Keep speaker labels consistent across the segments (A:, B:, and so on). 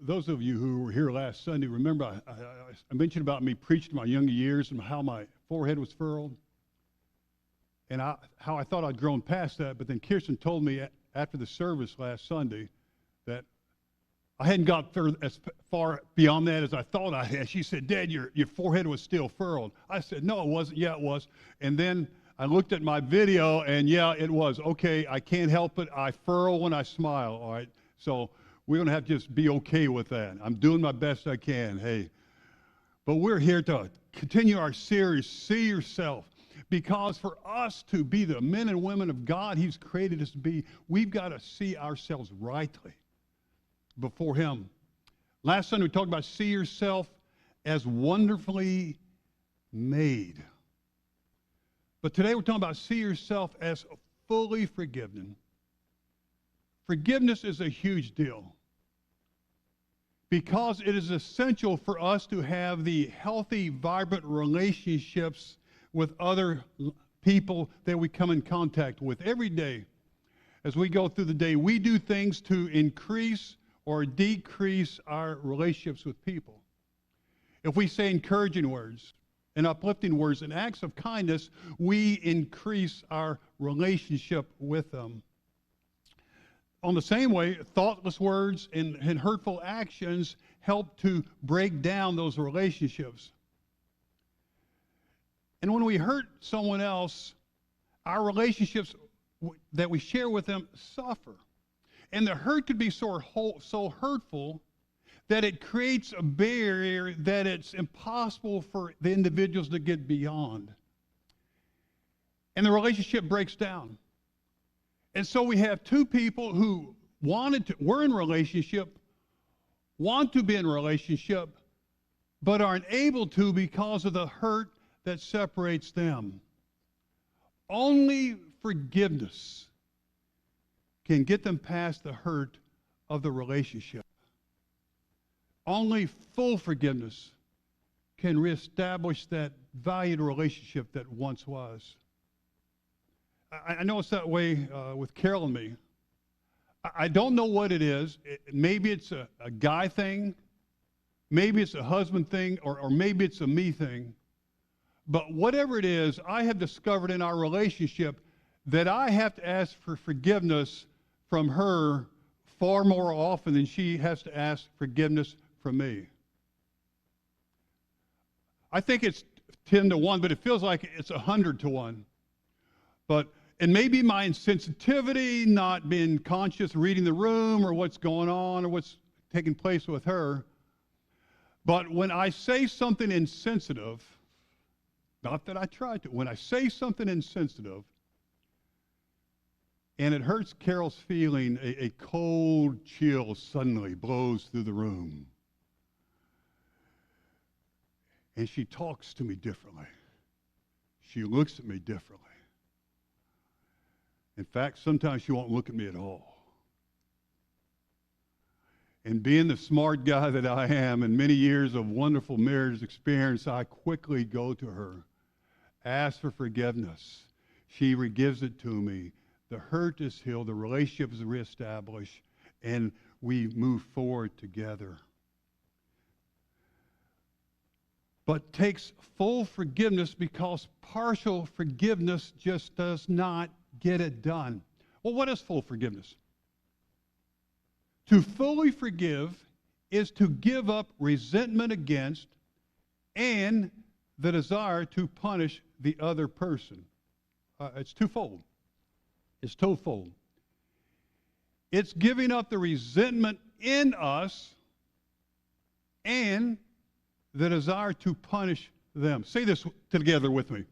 A: those of you who were here last Sunday, remember I mentioned about me preaching my younger years and how my forehead was furrowed, and how I thought I'd grown past that. But then Kirsten told me after the service last Sunday that I hadn't got as far beyond that as I thought I had. She said, "Dad, your forehead was still furrowed." I said, "No, it wasn't." "Yeah, it was." And then I looked at my video, and yeah, it was. Okay, I can't help it. I furrow when I smile, all right? So we're going to have to just be okay with that. I'm doing my best I can, hey. But we're here to continue our series, See Yourself. Because for us to be the men and women of God He's created us to be, we've got to see ourselves rightly before Him. Last Sunday we talked about see yourself as wonderfully made. But today we're talking about see yourself as fully forgiven. Forgiveness is a huge deal because it is essential for us to have the healthy, vibrant relationships with other people that we come in contact with every day. As we go through the day, we do things to increase or decrease our relationships with people. If we say encouraging words and uplifting words and acts of kindness, we increase our relationship with them. On the same way, thoughtless words and hurtful actions help to break down those relationships. And when we hurt someone else, our relationships that we share with them suffer. And the hurt could be so hurtful that it creates a barrier that it's impossible for the individuals to get beyond. And the relationship breaks down. And so we have two people who were in relationship, want to be in relationship, but aren't able to because of the hurt that separates them. Only forgiveness can get them past the hurt of the relationship. Only full forgiveness can reestablish that valued relationship that once was. I know it's that way with Carol and me. I don't know what it is. Maybe it's a guy thing. Maybe it's a husband thing, or maybe it's a me thing. But whatever it is, I have discovered in our relationship that I have to ask for forgiveness from her far more often than she has to ask forgiveness from me. I think it's 10 to 1, but it feels like it's 100 to 1. And maybe my insensitivity, not being conscious, reading the room or what's going on or what's taking place with her. But when I say something insensitive, not that I try to, when I say something insensitive and it hurts Carol's feeling, a cold chill suddenly blows through the room. And she talks to me differently. She looks at me differently. In fact, sometimes she won't look at me at all. And being the smart guy that I am, and many years of wonderful marriage experience, I quickly go to her, ask for forgiveness. She gives it to me. The hurt is healed, the relationship is reestablished, and we move forward together. But takes full forgiveness because partial forgiveness just does not get it done. Well, what is full forgiveness? To fully forgive is to give up resentment against and the desire to punish the other person. It's twofold. It's twofold. It's giving up the resentment in us and the desire to punish them. Say this together with me.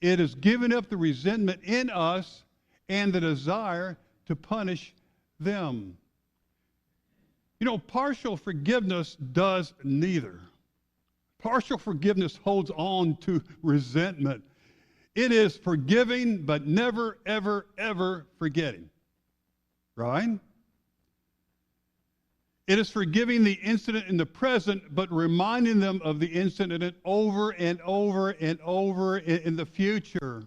A: It is giving up the resentment in us and the desire to punish them. You know, partial forgiveness does neither. Partial forgiveness holds on to resentment. It is forgiving, but never, ever, ever forgetting. Right? It is forgiving the incident in the present, but reminding them of the incident over and over and over in the future.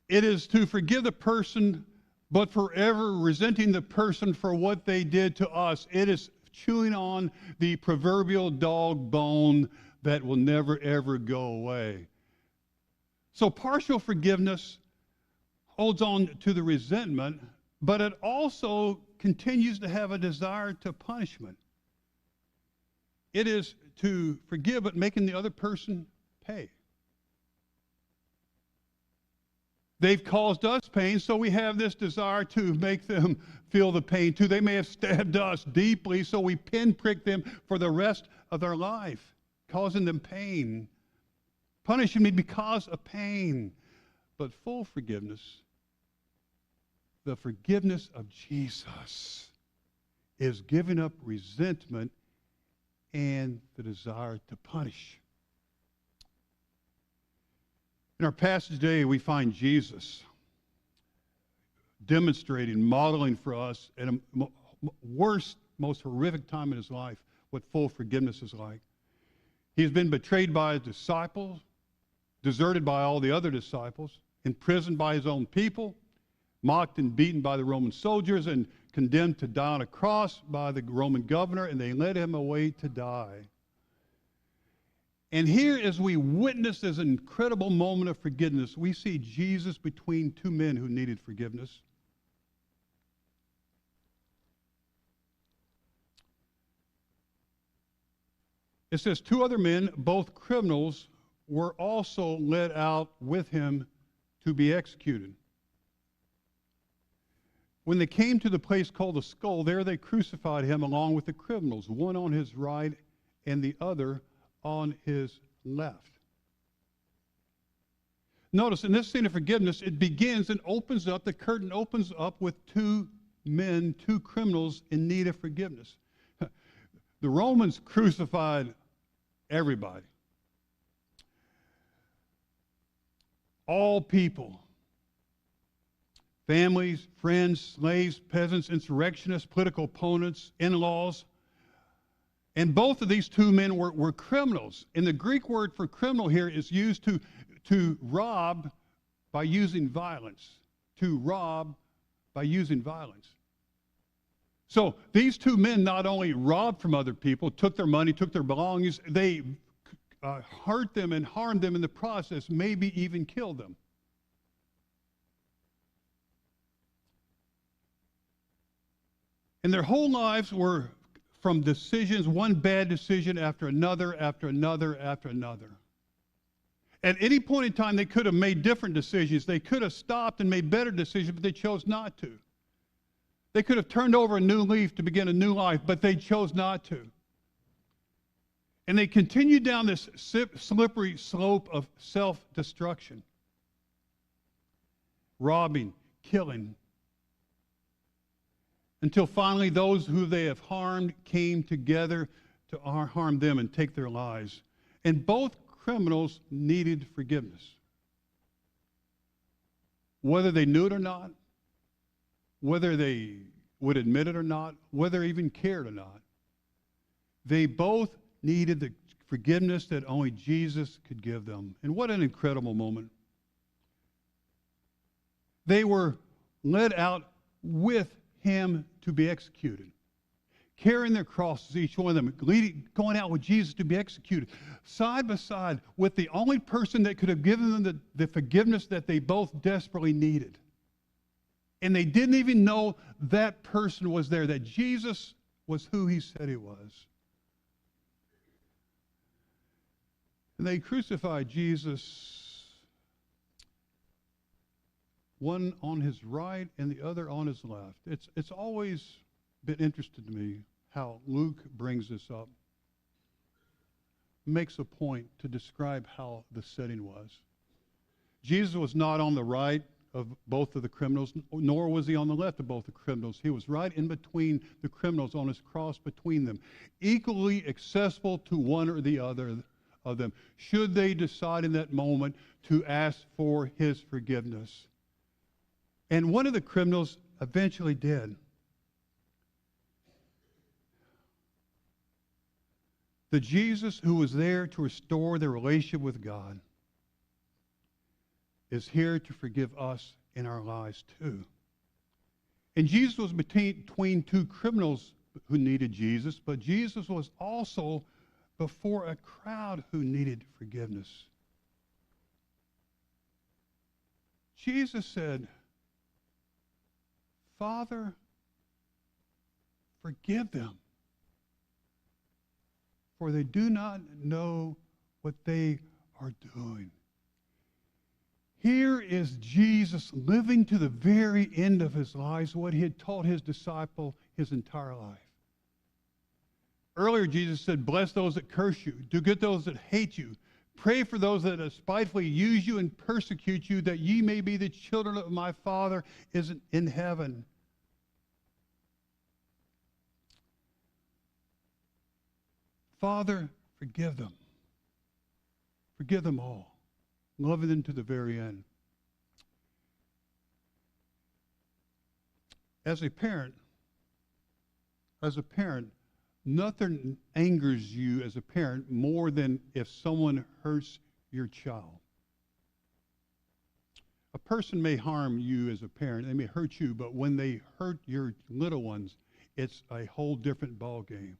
A: It is to forgive the person, but forever resenting the person for what they did to us. It is chewing on the proverbial dog bone that will never, ever go away. So partial forgiveness holds on to the resentment, but it also continues to have a desire to punishment. It is to forgive, but making the other person pay. They've caused us pain, so we have this desire to make them feel the pain too. They may have stabbed us deeply, so we pinprick them for the rest of their life, causing them pain, punishing me because of pain. But full forgiveness, the forgiveness of Jesus, is giving up resentment and the desire to punish. In our passage today, we find Jesus demonstrating, modeling for us at a worst, most horrific time in his life what full forgiveness is like. He's been betrayed by his disciples, deserted by all the other disciples, imprisoned by his own people, mocked and beaten by the Roman soldiers, and condemned to die on a cross by the Roman governor, and they led him away to die. And here, as we witness this incredible moment of forgiveness, we see Jesus between two men who needed forgiveness. It says, two other men, both criminals, were also led out with him to be executed. When they came to the place called the Skull, there they crucified him along with the criminals, one on his right and the other on his left. Notice in this scene of forgiveness, it begins and opens up, the curtain opens up with two men, two criminals in need of forgiveness. The Romans crucified everybody. All people. Families, friends, slaves, peasants, insurrectionists, political opponents, in-laws. And both of these two men were criminals. And the Greek word for criminal here is used to rob by using violence. To rob by using violence. So these two men not only robbed from other people, took their money, took their belongings, they hurt them and harmed them in the process, maybe even killed them. And their whole lives were from decisions, one bad decision after another, after another, after another. At any point in time, they could have made different decisions. They could have stopped and made better decisions, but they chose not to. They could have turned over a new leaf to begin a new life, but they chose not to. And they continued down this slippery slope of self-destruction. Robbing, killing, until finally those who they have harmed came together to harm them and take their lives. And both criminals needed forgiveness. Whether they knew it or not, whether they would admit it or not, whether they even cared or not, they both needed the forgiveness that only Jesus could give them. And what an incredible moment. They were led out with him to be executed, carrying their crosses, each one of them, going out with Jesus to be executed, side by side with the only person that could have given them the forgiveness that they both desperately needed. And they didn't even know that person was there, that Jesus was who he said he was. And they crucified Jesus, one on his right and the other on his left. It's always been interesting to me how Luke brings this up, makes a point to describe how the setting was. Jesus was not on the right of both of the criminals, nor was he on the left of both the criminals. He was right in between the criminals, on his cross between them, equally accessible to one or the other of them, should they decide in that moment to ask for his forgiveness. And one of the criminals eventually did. The Jesus who was there to restore their relationship with God is here to forgive us in our lives too. And Jesus was between two criminals who needed Jesus, but Jesus was also before a crowd who needed forgiveness. Jesus said, Father, forgive them, for they do not know what they are doing. Here is Jesus living to the very end of his life what he had taught his disciple his entire life. Earlier, Jesus said, bless those that curse you. Do good to those that hate you. Pray for those that spitefully use you and persecute you, that ye may be the children of my Father is in heaven. Father, forgive them. Forgive them all. Loving them to the very end. As a parent, nothing angers you as a parent more than if someone hurts your child. A person may harm you as a parent, they may hurt you, but when they hurt your little ones, it's a whole different ball game.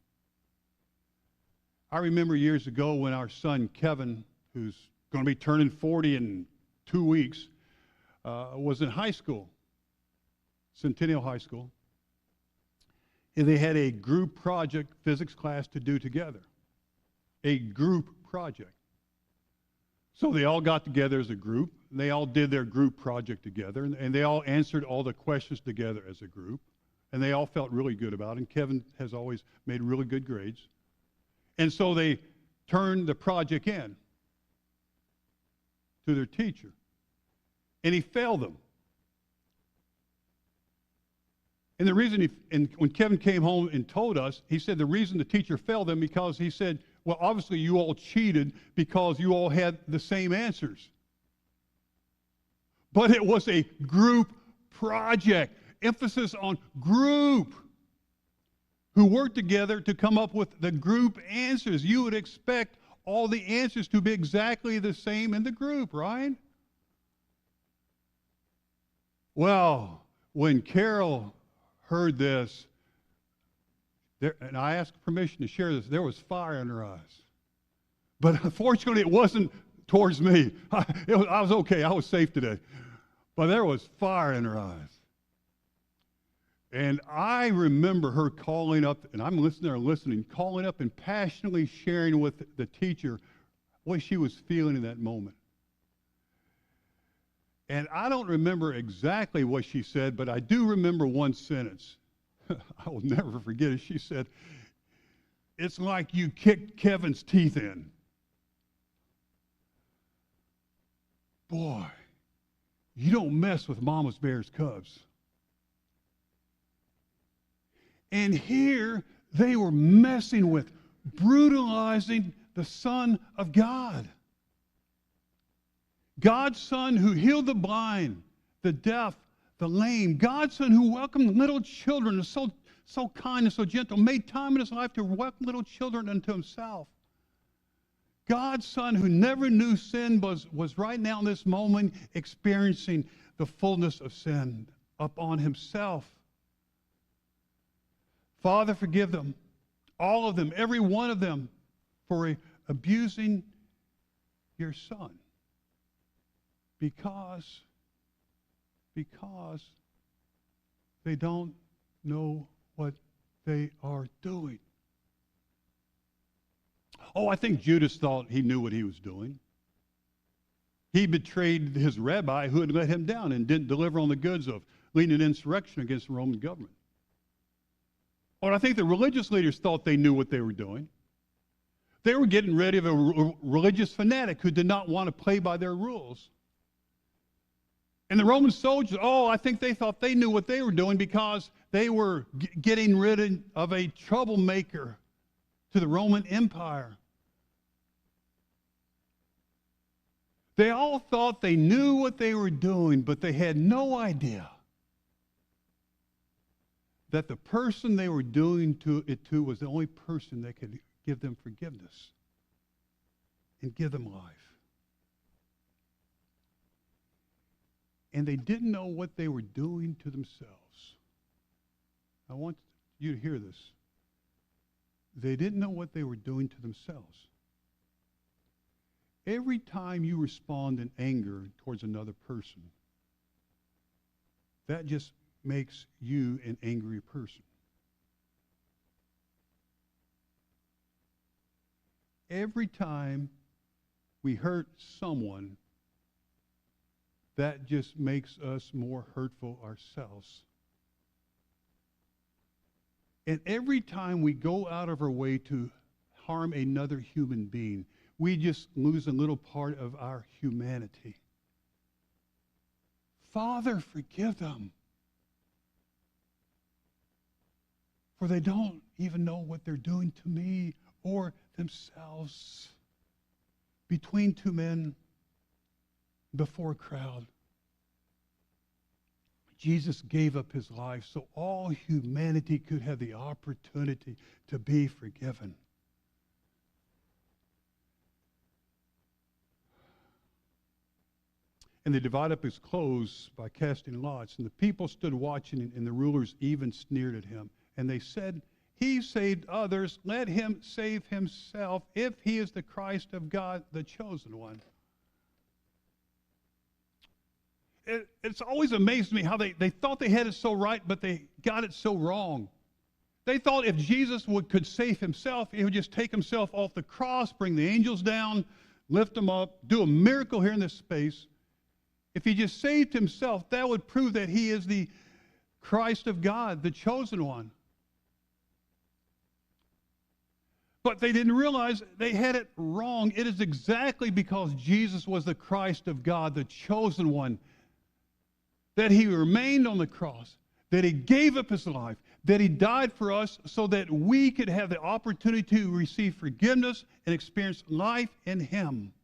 A: I remember years ago when our son Kevin, who's going to be turning 40 in 2 weeks, was in high school, Centennial High School. And they had a group project physics class to do together. A group project. So they all got together as a group. And they all did their group project together. And they all answered all the questions together as a group. And they all felt really good about it. And Kevin has always made really good grades. And so they turned the project in to their teacher. And he failed them. And the reason when Kevin came home and told us, he said the reason the teacher failed them because he said, well, obviously you all cheated because you all had the same answers. But it was a group project, emphasis on group, who worked together to come up with the group answers. You would expect all the answers to be exactly the same in the group, right? Well, when Carol heard this, and I asked permission to share this, there was fire in her eyes. But unfortunately, it wasn't towards me. I was okay. I was safe today. But there was fire in her eyes. And I remember her calling up, and I'm listening, calling up and passionately sharing with the teacher what she was feeling in that moment. And I don't remember exactly what she said, but I do remember one sentence. I will never forget it. She said, it's like you kicked Kevin's teeth in. Boy, you don't mess with Mama's Bears Cubs. And here they were messing with, brutalizing the Son of God. God's Son who healed the blind, the deaf, the lame. God's Son who welcomed little children, so kind and so gentle, made time in his life to welcome little children unto himself. God's Son who never knew sin was right now in this moment experiencing the fullness of sin upon himself. Father, forgive them, all of them, every one of them, for abusing your Son. Because they don't know what they are doing. Oh, I think Judas thought he knew what he was doing. He betrayed his rabbi who had let him down and didn't deliver on the goods of leading an insurrection against the Roman government. Or I think the religious leaders thought they knew what they were doing. They were getting rid of a religious fanatic who did not want to play by their rules. And the Roman soldiers, I think they thought they knew what they were doing because they were getting rid of a troublemaker to the Roman Empire. They all thought they knew what they were doing, but they had no idea that the person they were doing it to was the only person that could give them forgiveness and give them life. And they didn't know what they were doing to themselves. I want you to hear this. They didn't know what they were doing to themselves. Every time you respond in anger towards another person, that just makes you an angry person. Every time we hurt someone, that just makes us more hurtful ourselves. And every time we go out of our way to harm another human being, we just lose a little part of our humanity. Father, forgive them, for they don't even know what they're doing to me or themselves. Between two men, before a crowd, Jesus gave up his life so all humanity could have the opportunity to be forgiven. And they divided up his clothes by casting lots. And the people stood watching, and the rulers even sneered at him. And they said, "He saved others. Let him save himself if he is the Christ of God, the chosen one." It's always amazed me how they thought they had it so right, but they got it so wrong. They thought if Jesus could save himself, he would just take himself off the cross, bring the angels down, lift him up, do a miracle here in this space. If he just saved himself, that would prove that he is the Christ of God, the chosen one. But they didn't realize they had it wrong. It is exactly because Jesus was the Christ of God, the chosen one, that he remained on the cross, that he gave up his life, that he died for us so that we could have the opportunity to receive forgiveness and experience life in him.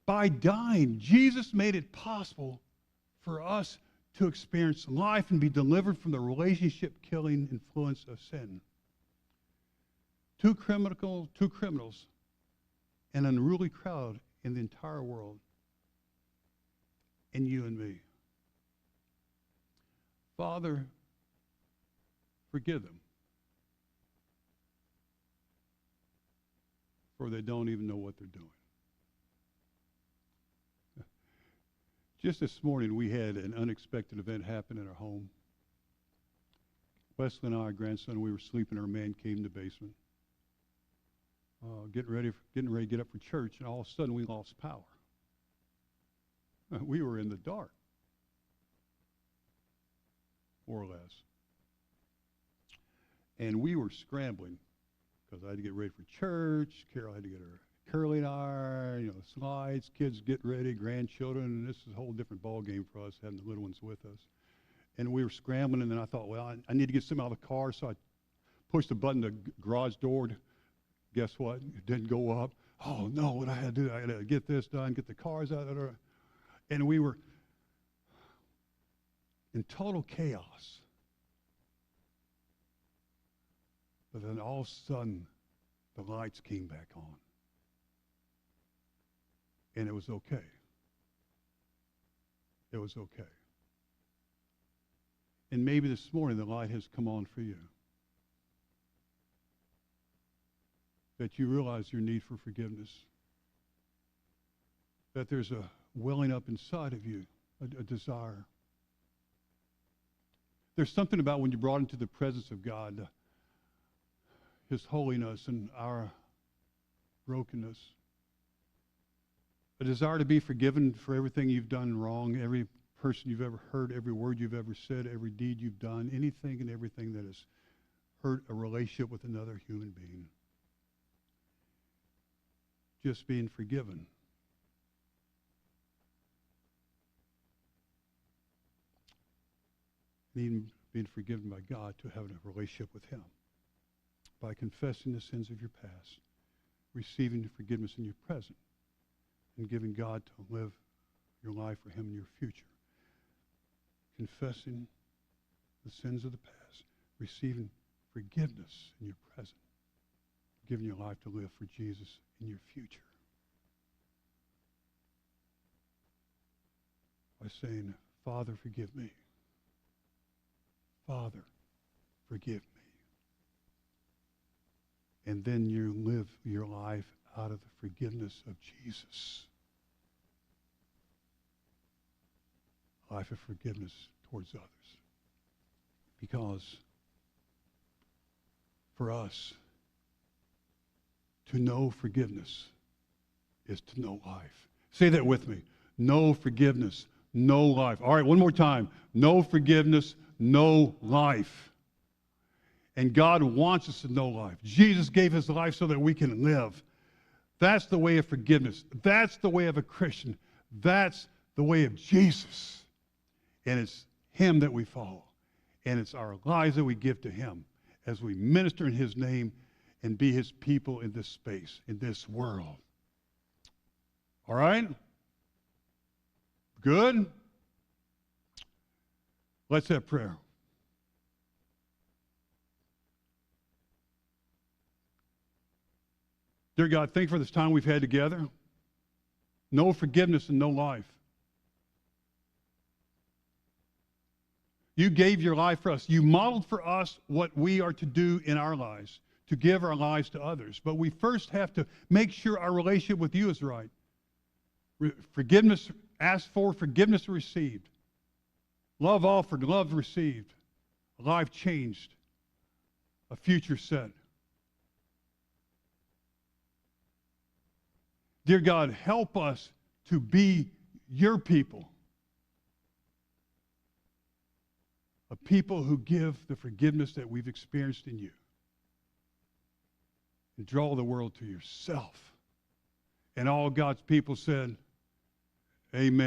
A: By dying, Jesus made it possible for us to experience life and be delivered from the relationship-killing influence of sin. Two criminals, an unruly crowd in the entire world, and you and me. Father, forgive them, for they don't even know what they're doing. Just this morning, we had an unexpected event happen in our home. Wesley and I, our grandson, we were sleeping in our man cave in the basement, getting ready to get up for church, and all of a sudden we lost power. We were in the dark, more or less. And we were scrambling because I had to get ready for church. Carol had to get her curling iron, slides, kids get ready, grandchildren, and this is a whole different ball game for us, having the little ones with us. And we were scrambling, and then I thought, well, I need to get something out of the car, so I pushed the button, the garage door. Guess what? It didn't go up. Oh, no, what I had to do, I had to get this done, get the cars out of there. And we were in total chaos. But then all of a sudden, the lights came back on. And it was okay. It was okay. And maybe this morning the light has come on for you. That you realize your need for forgiveness. That there's a welling up inside of you, a desire. There's something about when you're brought into the presence of God, his holiness and our brokenness. A desire to be forgiven for everything you've done wrong, every person you've ever hurt, every word you've ever said, every deed you've done, anything and everything that has hurt a relationship with another human being. Just being forgiven. Even being forgiven by God to have a relationship with him. By confessing the sins of your past, receiving forgiveness in your present, and giving God to live your life for him in your future. Confessing the sins of the past, receiving forgiveness in your present, giving your life to live for Jesus in your future. By saying, Father, forgive me. Father, forgive me. And then you live your life out of the forgiveness of Jesus. Life of forgiveness towards others. Because for us, to know forgiveness is to know life. Say that with me. No forgiveness, no life. All right, one more time. No forgiveness, no life. And God wants us to know life. Jesus gave his life so that we can live. That's the way of forgiveness. That's the way of a Christian. That's the way of Jesus. And it's him that we follow. And it's our lives that we give to him as we minister in his name and be his people in this space, in this world. All right? Good? Let's have prayer. Dear God, thank you for this time we've had together. No forgiveness and no life. You gave your life for us. You modeled for us what we are to do in our lives, to give our lives to others. But we first have to make sure our relationship with you is right. Forgiveness asked for, forgiveness received. Love offered, love received. A life changed. A future set. Dear God, help us to be your people. A people who give the forgiveness that we've experienced in you. And draw the world to yourself. And all God's people said, amen.